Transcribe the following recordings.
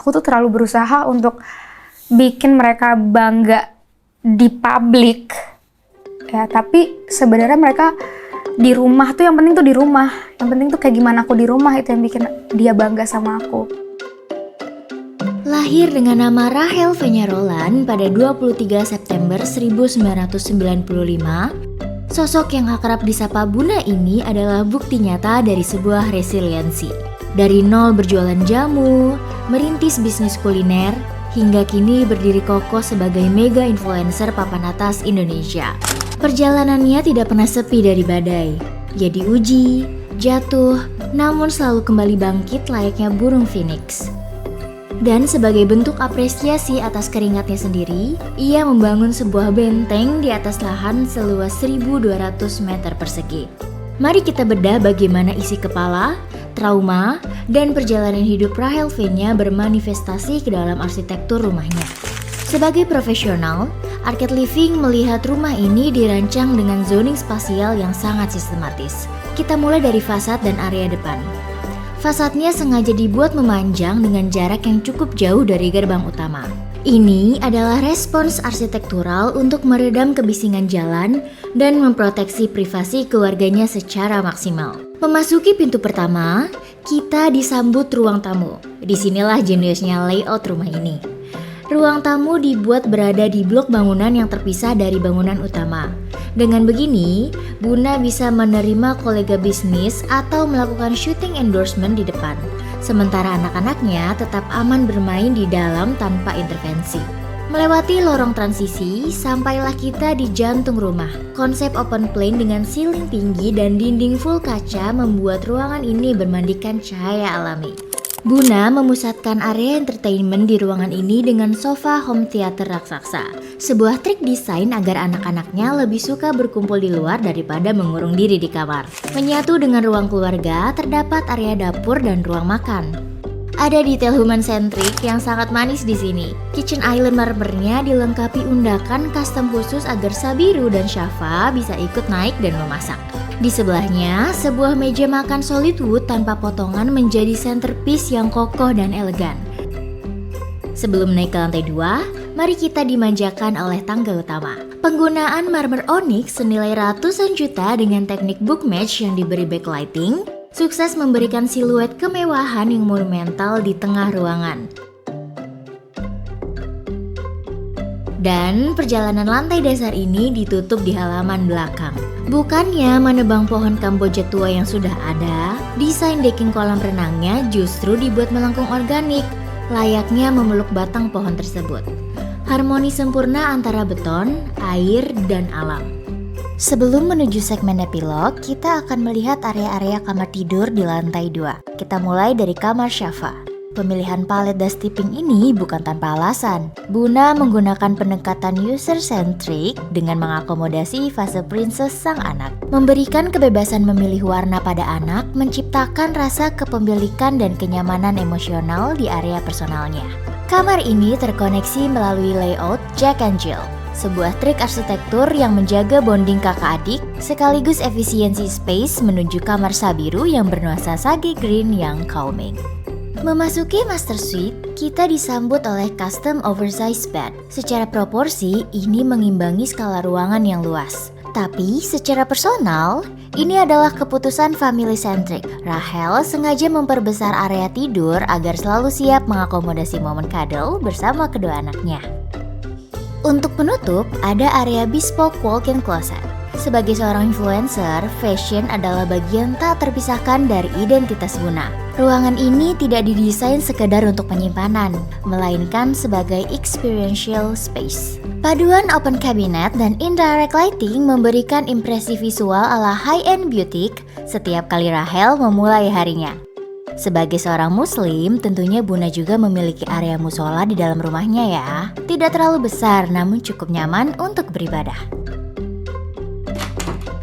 aku tuh terlalu berusaha untuk bikin mereka bangga di publik. Ya, tapi sebenarnya mereka di rumah tuh yang penting tuh di rumah. Yang penting tuh kayak gimana aku di rumah, itu yang bikin dia bangga sama aku. Lahir dengan nama Rachel Fenya Roland pada 23 September 1995, sosok yang akrab disapa Buna ini adalah bukti nyata dari sebuah resiliensi. Dari nol berjualan jamu, merintis bisnis kuliner, hingga kini berdiri kokoh sebagai mega influencer papan atas Indonesia. Perjalanannya tidak pernah sepi dari badai. Ia diuji, jatuh, namun selalu kembali bangkit layaknya burung phoenix. Dan sebagai bentuk apresiasi atas keringatnya sendiri, ia membangun sebuah benteng di atas lahan seluas 1.200 meter persegi. Mari kita bedah bagaimana isi kepala, trauma, dan perjalanan hidup Rachel Fenya bermanifestasi ke dalam arsitektur rumahnya. Sebagai profesional, Arcade Living melihat rumah ini dirancang dengan zoning spasial yang sangat sistematis. Kita mulai dari fasad dan area depan. Fasadnya sengaja dibuat memanjang dengan jarak yang cukup jauh dari gerbang utama. Ini adalah respons arsitektural untuk meredam kebisingan jalan dan memproteksi privasi keluarganya secara maksimal. Memasuki pintu pertama, kita disambut ruang tamu. Disinilah jeniusnya layout rumah ini. Ruang tamu dibuat berada di blok bangunan yang terpisah dari bangunan utama. Dengan begini, Buna bisa menerima kolega bisnis atau melakukan shooting endorsement di depan. Sementara anak-anaknya tetap aman bermain di dalam tanpa intervensi. Melewati lorong transisi, sampailah kita di jantung rumah. Konsep open plan dengan ceiling tinggi dan dinding full kaca membuat ruangan ini bermandikan cahaya alami. Buna memusatkan area entertainment di ruangan ini dengan sofa home theater raksasa. Sebuah trik desain agar anak-anaknya lebih suka berkumpul di luar daripada mengurung diri di kamar. Menyatu dengan ruang keluarga, terdapat area dapur dan ruang makan. Ada detail human-centric yang sangat manis di sini. Kitchen island marmernya dilengkapi undakan custom khusus agar Sabiru dan Syafa bisa ikut naik dan memasak. Di sebelahnya, sebuah meja makan solid wood tanpa potongan menjadi centerpiece yang kokoh dan elegan. Sebelum naik ke lantai 2, mari kita dimanjakan oleh tangga utama. Penggunaan marmer onyx senilai ratusan juta dengan teknik book match yang diberi backlighting sukses memberikan siluet kemewahan yang monumental di tengah ruangan. Dan perjalanan lantai dasar ini ditutup di halaman belakang. Bukannya menebang pohon Kamboja tua yang sudah ada, desain decking kolam renangnya justru dibuat melengkung organik, layaknya memeluk batang pohon tersebut. Harmoni sempurna antara beton, air, dan alam. Sebelum menuju segmen epilog, kita akan melihat area-area kamar tidur di lantai 2. Kita mulai dari kamar Syafa. Pemilihan palet dusty pink ini bukan tanpa alasan. Buna menggunakan pendekatan user-centric dengan mengakomodasi fase princess sang anak. Memberikan kebebasan memilih warna pada anak, menciptakan rasa kepemilikan dan kenyamanan emosional di area personalnya. Kamar ini terkoneksi melalui layout Jack and Jill. Sebuah trik arsitektur yang menjaga bonding kakak adik sekaligus efisiensi space menuju kamar Sabiru yang bernuansa sage green yang calming. Memasuki master suite, kita disambut oleh custom oversized bed. Secara proporsi, ini mengimbangi skala ruangan yang luas. Tapi secara personal, ini adalah keputusan family centric. Rachel sengaja memperbesar area tidur agar selalu siap mengakomodasi momen cuddle bersama kedua anaknya. Untuk penutup, ada area bespoke walk-in closet. Sebagai seorang influencer, fashion adalah bagian tak terpisahkan dari identitas Buna. Ruangan ini tidak didesain sekedar untuk penyimpanan, melainkan sebagai experiential space. Paduan open cabinet dan indirect lighting memberikan impresi visual ala high-end boutique setiap kali Rachel memulai harinya. Sebagai seorang muslim, tentunya Buna juga memiliki area musola di dalam rumahnya ya. Tidak terlalu besar, namun cukup nyaman untuk beribadah.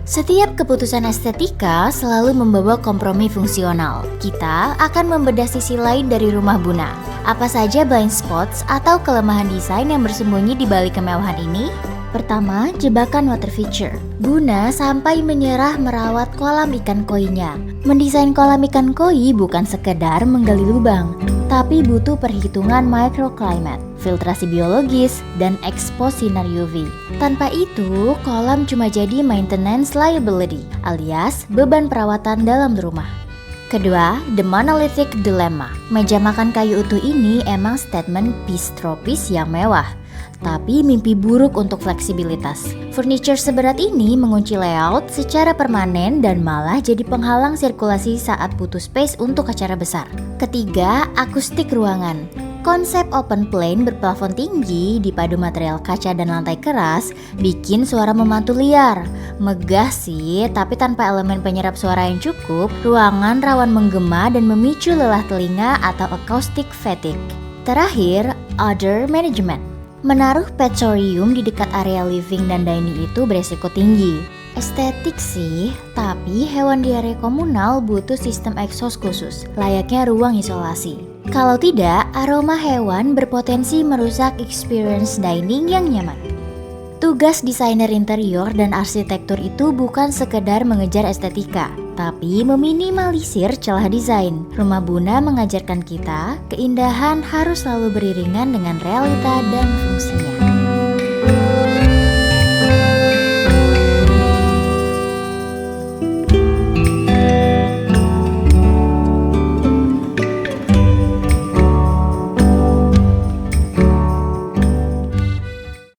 Setiap keputusan estetika selalu membawa kompromi fungsional. Kita akan membedah sisi lain dari rumah Buna. Apa saja blind spots atau kelemahan desain yang bersembunyi di balik kemewahan ini? Pertama, jebakan water feature. Buna sampai menyerah merawat kolam ikan koinya. Mendesain kolam ikan koi bukan sekedar menggali lubang, tapi butuh perhitungan microclimate, filtrasi biologis, dan eksposi sinar UV. Tanpa itu, kolam cuma jadi maintenance liability, alias beban perawatan dalam rumah. Kedua, the monolithic dilemma. Meja makan kayu utuh ini emang statement peace tropis yang mewah, tapi mimpi buruk untuk fleksibilitas. Furniture seberat ini mengunci layout secara permanen dan malah jadi penghalang sirkulasi saat butuh space untuk acara besar. Ketiga, akustik ruangan. Konsep open plan berplafon tinggi dipadu material kaca dan lantai keras bikin suara memantul liar. Megah sih, tapi tanpa elemen penyerap suara yang cukup, ruangan rawan menggema dan memicu lelah telinga atau acoustic fatigue. Terakhir, odor management. Menaruh petroleum di dekat area living dan dining itu beresiko tinggi. Estetik sih, tapi hewan di area komunal butuh sistem exhaust khusus, layaknya ruang isolasi. Kalau tidak, aroma hewan berpotensi merusak experience dining yang nyaman. Tugas desainer interior dan arsitektur itu bukan sekedar mengejar estetika, tapi meminimalisir celah desain. Rumah Buna mengajarkan kita, keindahan harus selalu beriringan dengan realita dan fungsinya.